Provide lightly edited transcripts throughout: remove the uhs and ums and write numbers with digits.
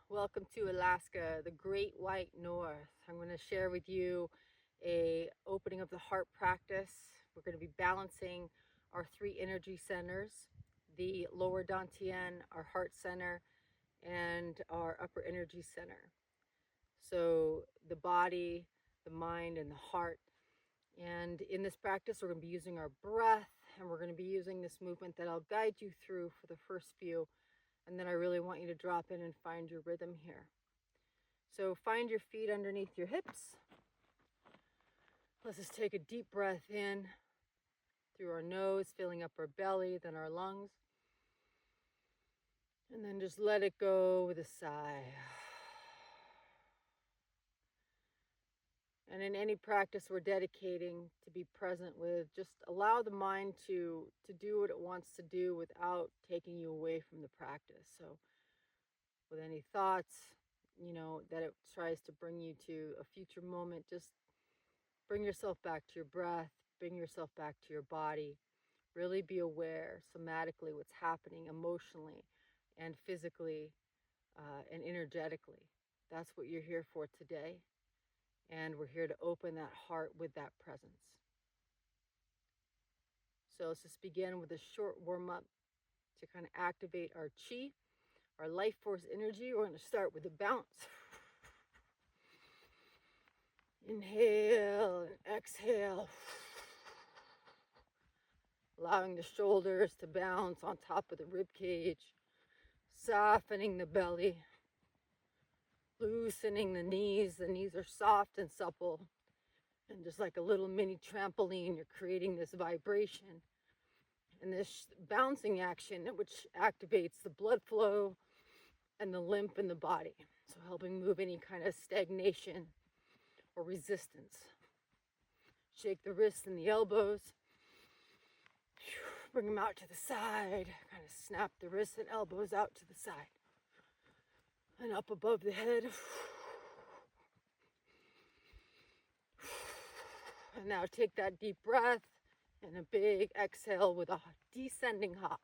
Welcome to Alaska, the Great White North. I'm going to share with you a opening of the heart practice. We're going to be balancing our three energy centers, the lower dantian, our heart center, and our upper energy center. So the body, the mind, and the heart. And in this practice, we're going to be using our breath, and we're going to be using this movement that I'll guide you through for the first few. And then I really want you to drop in and find your rhythm here. So find your feet underneath your hips. Let's just take a deep breath in through our nose, filling up our belly, then our lungs. And then just let it go with a sigh. And in any practice we're dedicating to be present with, just allow the mind to do what it wants to do without taking you away from the practice. So with any thoughts, that it tries to bring you to a future moment, just bring yourself back to your breath, bring yourself back to your body. Really be aware somatically what's happening emotionally and physically and energetically. That's what you're here for today. And we're here to open that heart with that presence. So let's just begin with a short warm up to kind of activate our chi, our life force energy. We're going to start with a bounce. Inhale and exhale. Allowing the shoulders to bounce on top of the rib cage. Softening the belly. Loosening the knees. The knees are soft and supple. And just like a little mini trampoline, you're creating this vibration. And this bouncing action, which activates the blood flow and the lymph in the body. So helping move any kind of stagnation or resistance. Shake the wrists and the elbows. Bring them out to the side. Kind of snap the wrists and elbows out to the side. And up above the head. And now take that deep breath and a big exhale with a descending ha.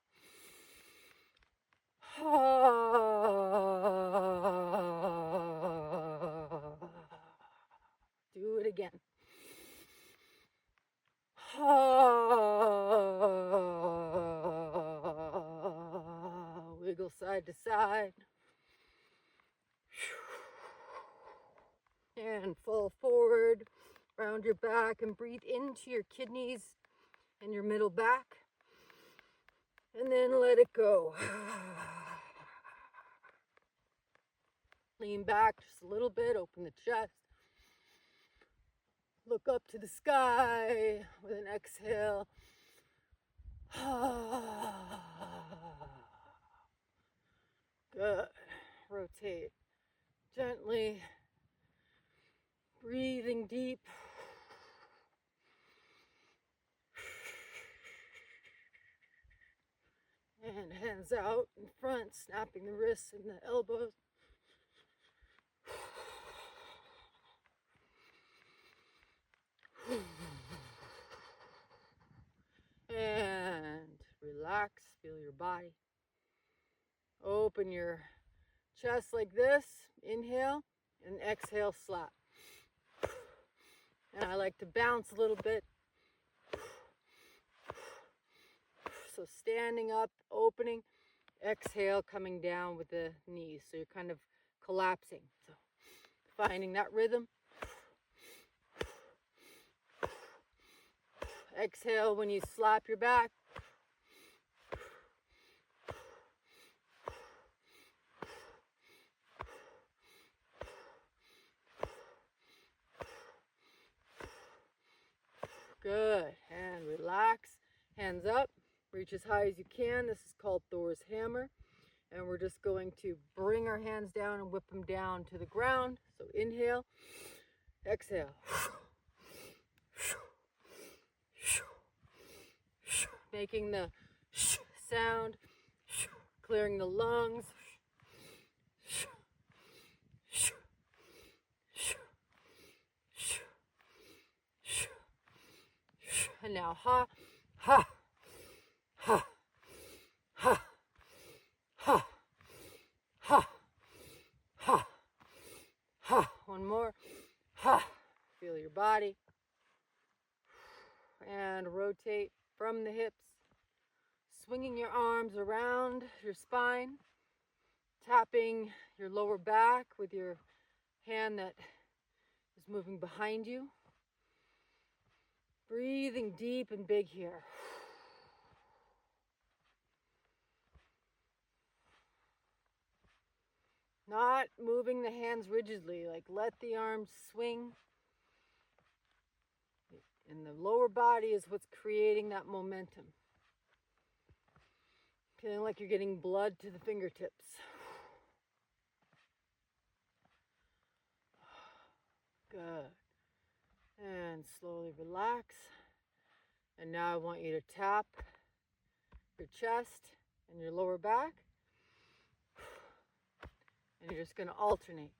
Do it again. Wiggle side to side. And fall forward, round your back, and breathe into your kidneys and your middle back. And then let it go. Lean back just a little bit, open the chest. Look up to the sky with an exhale. Good. Rotate gently. Breathing deep. And hands out in front, snapping the wrists and the elbows. And relax, feel your body. Open your chest like this, inhale, and exhale, slap. And I like to bounce a little bit. So standing up, opening, exhale, coming down with the knees. So you're kind of collapsing. So finding that rhythm. Exhale when you slap your back. Good. And relax. Hands up. Reach as high as you can. This is called Thor's hammer. And we're just going to bring our hands down and whip them down to the ground. So inhale. Exhale. Making the sound. Clearing the lungs. And now ha, ha, ha, ha, ha, ha, body. And rotate from the hips, swinging your arms around your spine, tapping your lower back with your hand that is moving behind you. Breathing deep and big here. Not moving the hands rigidly, like let the arms swing. And the lower body is what's creating that momentum. Feeling like you're getting blood to the fingertips. Good. And slowly relax. And now I want you to tap your chest and your lower back. And you're just going to alternate.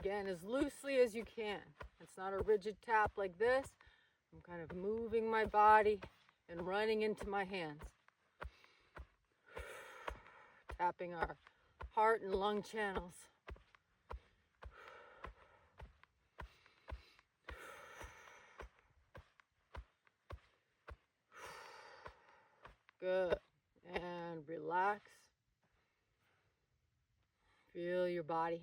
Again, as loosely as you can. It's not a rigid tap like this. I'm kind of moving my body and running into my hands. Tapping our heart and lung channels. Good. And relax. Feel your body.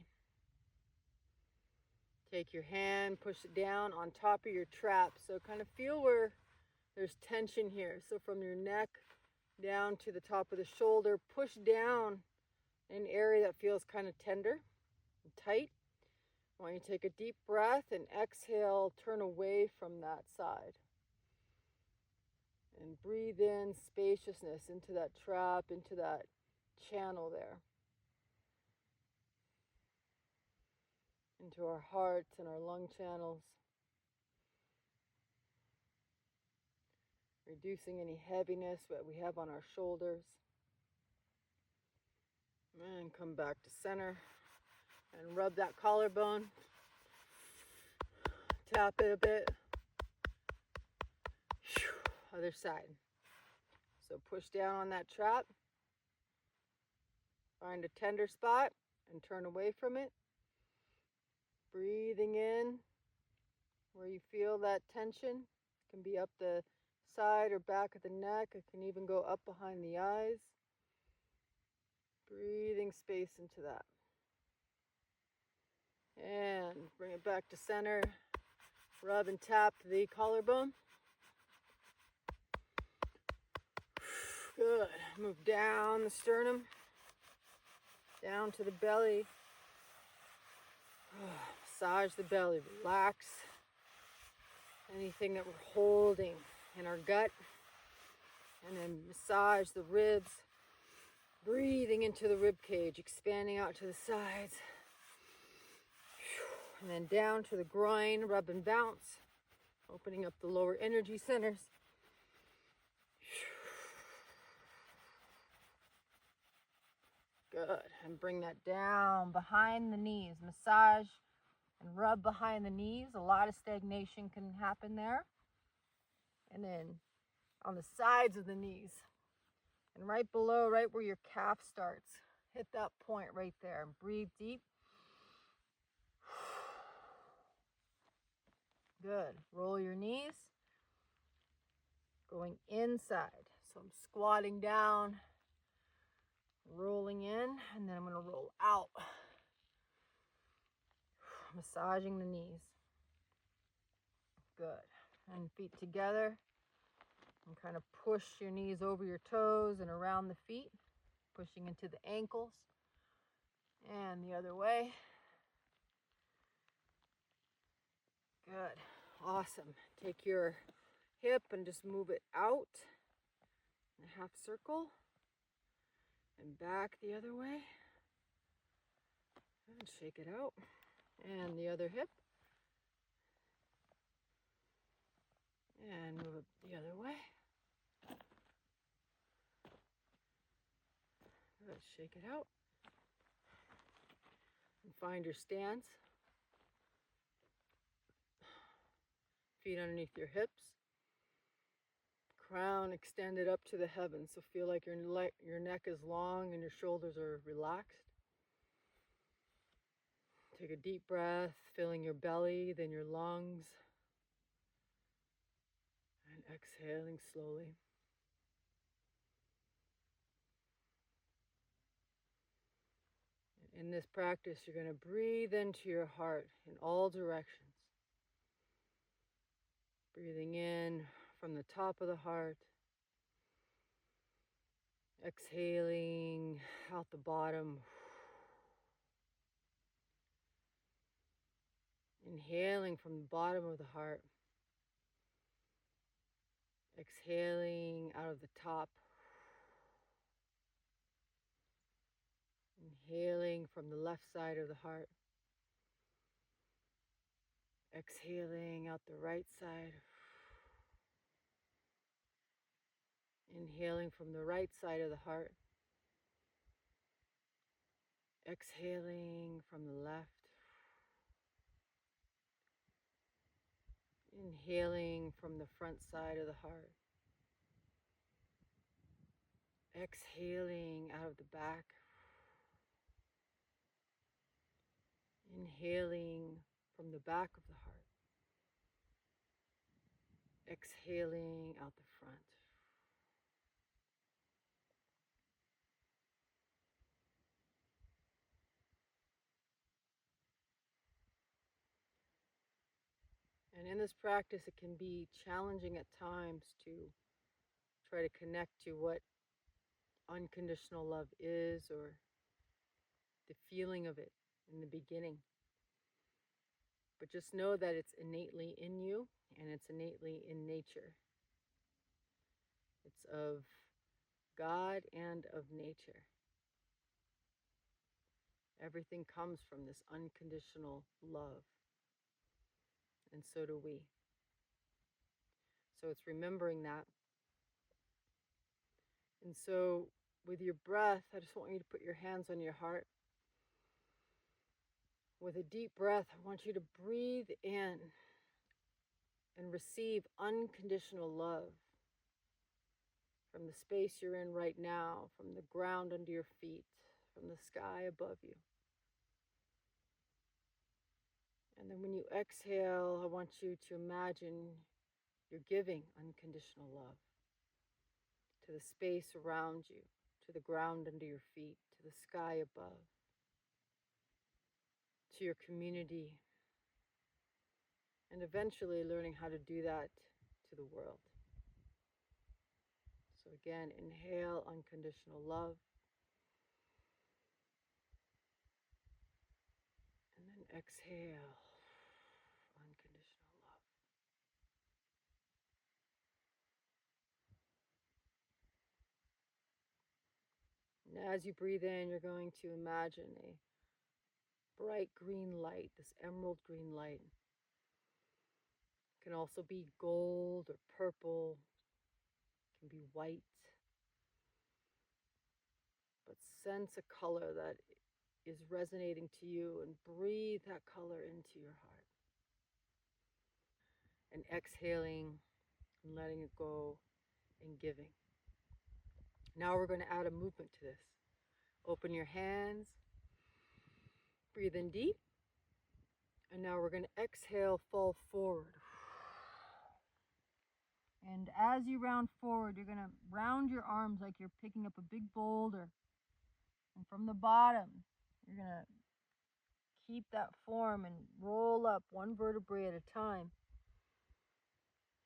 Take your hand, push it down on top of your trap. So kind of feel where there's tension here. So from your neck down to the top of the shoulder, push down in an area that feels kind of tender and tight. I want you to take a deep breath and exhale, turn away from that side. And breathe in spaciousness into that trap, into that channel there. Into our hearts and our lung channels. Reducing any heaviness that we have on our shoulders. And come back to center. And rub that collarbone. Tap it a bit. Other side. So push down on that trap. Find a tender spot and turn away from it. Breathing in where you feel that tension. It can be up the side or back of the neck. It can even go up behind the eyes. Breathing space into that. And bring it back to center. Rub and tap the collarbone. Good. Move down the sternum. Down to the belly. Massage the belly. Relax anything that we're holding in our gut. And then massage the ribs. Breathing into the rib cage, expanding out to the sides. And then down to the groin, rub and bounce. Opening up the lower energy centers. Good. And bring that down behind the knees. Massage and rub behind the knees. A lot of stagnation can happen there. And then on the sides of the knees. And right below, right where your calf starts. Hit that point right there. And breathe deep. Good. Roll your knees. Going inside. So I'm squatting down. Rolling in. And then I'm going to roll out. Massaging the knees. Good. And feet together. And kind of push your knees over your toes and around the feet. Pushing into the ankles. And the other way. Good. Awesome. Take your hip and just move it out in a half circle. And back the other way. And shake it out. And the other hip. And move it the other way. Good. Shake it out. And find your stance. Feet underneath your hips. Crown extended up to the heavens. So feel like your neck is long and your shoulders are relaxed. Take a deep breath, filling your belly, then your lungs, and exhaling slowly. In this practice, you're going to breathe into your heart in all directions. Breathing in from the top of the heart, exhaling out the bottom. Inhaling from the bottom of the heart, exhaling out of the top. Inhaling from the left side of the heart, exhaling out the right side. Inhaling from the right side of the heart, exhaling from the left. Inhaling from the front side of the heart, exhaling out of the back. Inhaling from the back of the heart, exhaling out the front. And in this practice, it can be challenging at times to try to connect to what unconditional love is, or the feeling of it in the beginning. But just know that it's innately in you and it's innately in nature. It's of God and of nature. Everything comes from this unconditional love, and so do we. So it's remembering that. And so with your breath, I just want you to put your hands on your heart. With a deep breath, I want you to breathe in and receive unconditional love from the space you're in right now, from the ground under your feet, from the sky above you. And then when you exhale, I want you to imagine you're giving unconditional love to the space around you, to the ground under your feet, to the sky above, to your community, and eventually learning how to do that to the world. So again, inhale unconditional love, and then exhale unconditional love. And as you breathe in, you're going to imagine a bright green light, this emerald green light. It can also be gold or purple, it can be white. But sense a color that is resonating to you and breathe that color into your heart. And exhaling and letting it go and giving. Now we're going to add a movement to this. Open your hands, breathe in deep, and now we're going to exhale, fall forward. And as you round forward, you're going to round your arms like you're picking up a big boulder. And from the bottom, you're going to keep that form and roll up one vertebrae at a time.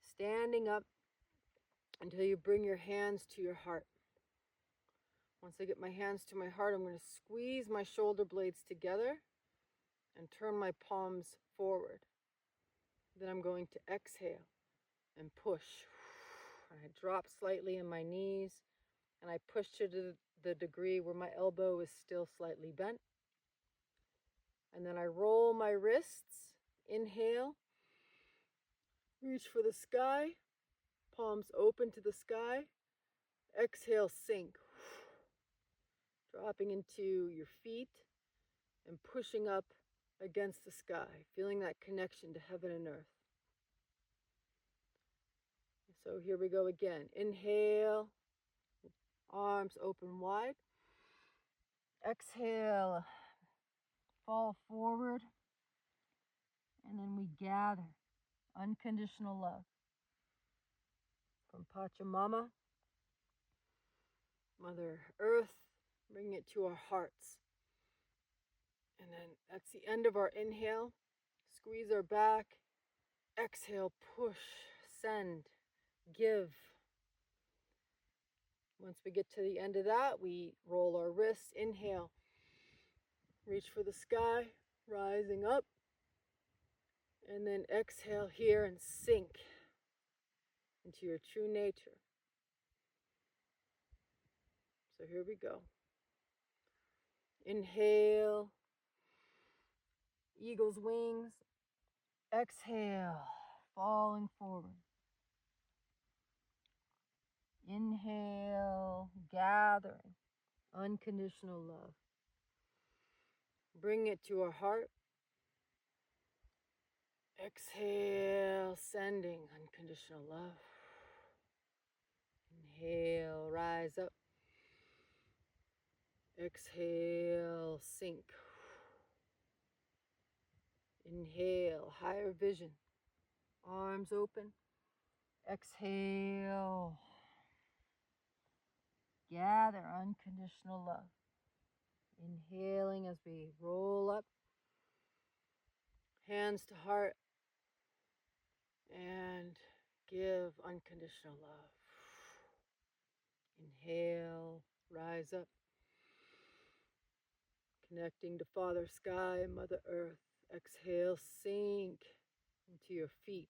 Standing up until you bring your hands to your heart. Once I get my hands to my heart, I'm going to squeeze my shoulder blades together and turn my palms forward. Then I'm going to exhale and push. I drop slightly in my knees and I push to the degree where my elbow is still slightly bent. And then I roll my wrists. Inhale, reach for the sky, palms open to the sky. Exhale, sink. Dropping into your feet and pushing up against the sky, feeling that connection to heaven and earth. So here we go again. Inhale, arms open wide. Exhale, fall forward, and then we gather unconditional love from Pachamama, Mother Earth, bring it to our hearts. And then that's the end of our inhale. Squeeze our back. Exhale, push, send, give. Once we get to the end of that, we roll our wrists. Inhale, reach for the sky, rising up. And then exhale here and sink into your true nature. So here we go. Inhale, eagle's wings. Exhale, falling forward. Inhale, gathering unconditional love. Bring it to our heart. Exhale, sending unconditional love. Inhale, rise up. Exhale, sink. Inhale, higher vision. Arms open. Exhale. Gather unconditional love. Inhaling as we roll up. Hands to heart. And give unconditional love. Inhale, rise up. Connecting to Father Sky and Mother Earth. Exhale, sink into your feet.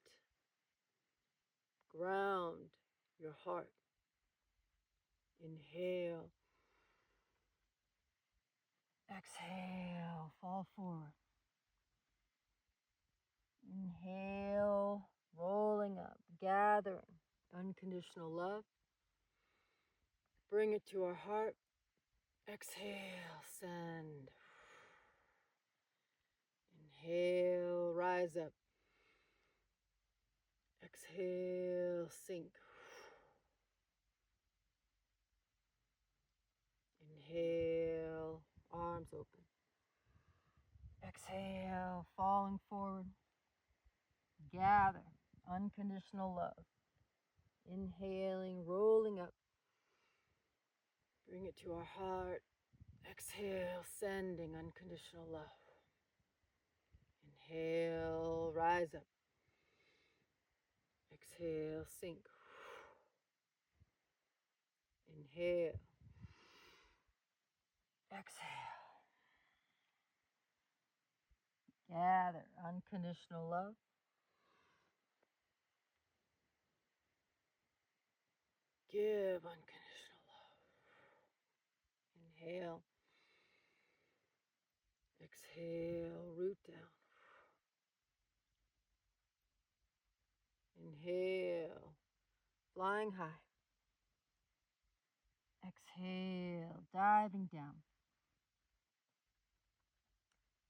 Ground your heart. Inhale. Exhale, fall forward. Inhale, rolling up, gathering unconditional love. Bring it to our heart. Exhale, send. Inhale, rise up. Exhale, sink. Inhale, arms open. Exhale, falling forward. Gather unconditional love. Inhaling, rolling up. Bring it to our heart. Exhale, sending unconditional love. Inhale, rise up. Exhale, sink. Inhale. Exhale. Gather unconditional love. Give unconditional love. Inhale. Exhale, root down. Inhale, flying high. Exhale, diving down.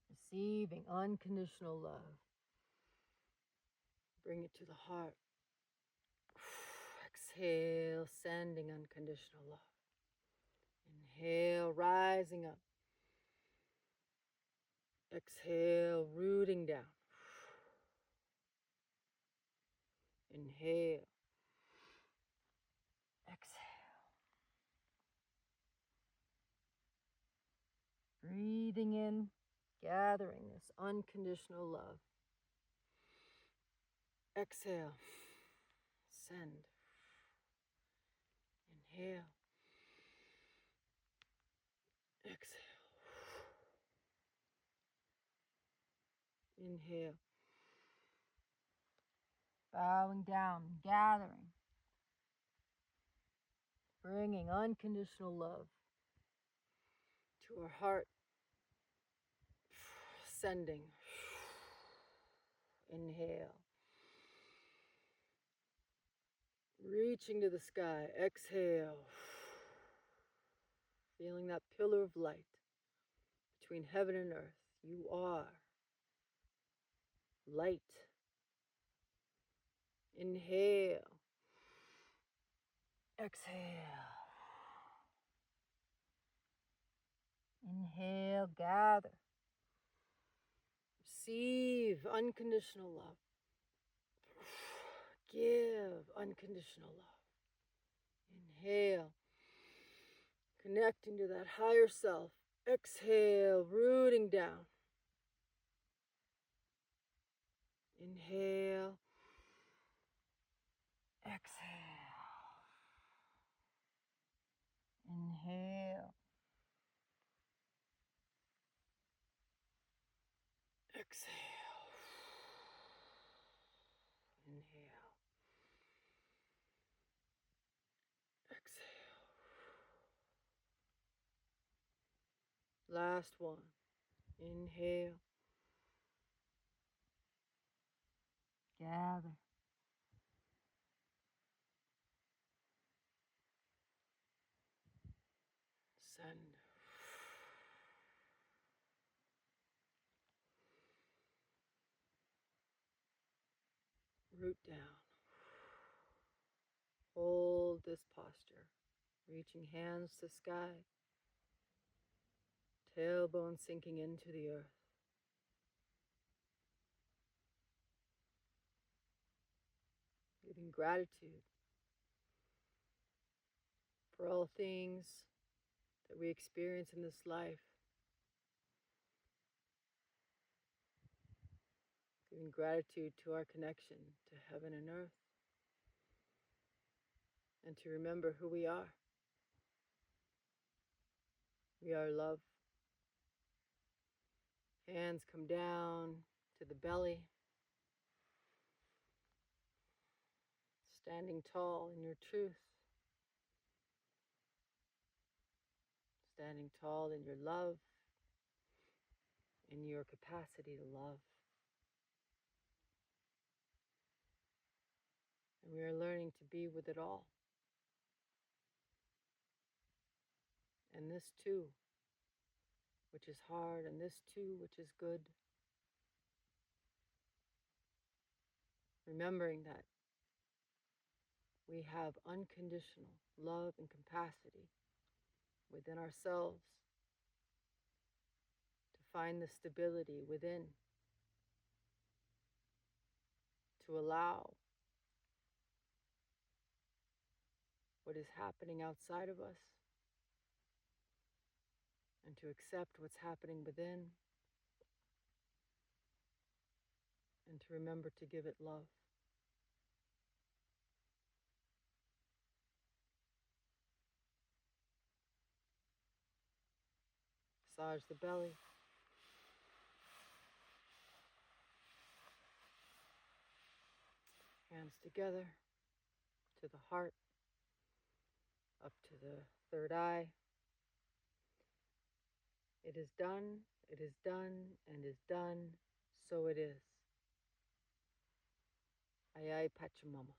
Receiving unconditional love. Bring it to the heart. Exhale, sending unconditional love. Inhale, rising up. Exhale, rooting down. Inhale. Exhale. Breathing in, gathering this unconditional love. Exhale. Send. Inhale. Exhale. Inhale. Bowing down, gathering. Bringing unconditional love to our heart. Sending. Inhale. Reaching to the sky. Exhale. Feeling that pillar of light between heaven and earth. You are light. Inhale. Exhale. Inhale, gather. receive unconditional love. Give unconditional love. Inhale, connecting to that higher self. Exhale, rooting down. Inhale, exhale. Inhale, exhale. Inhale, exhale. Last one. Inhale, gather. Send. Root down. Hold this posture, reaching hands to sky, tailbone sinking into the earth. Giving gratitude for all things that we experience in this life. Giving gratitude to our connection to heaven and earth. And to remember who we are. We are love. Hands come down to the belly. Standing tall in your truth. Standing tall in your love. In your capacity to love. And we are learning to be with it all. And this too, which is hard, and this too, which is good. Remembering that we have unconditional love and capacity within ourselves to find the stability within, to allow what is happening outside of us and to accept what's happening within and to remember to give it love. Massage the belly. Hands together to the heart, up to the third eye. It is done, and is done, so it is. Ayai Pachamama.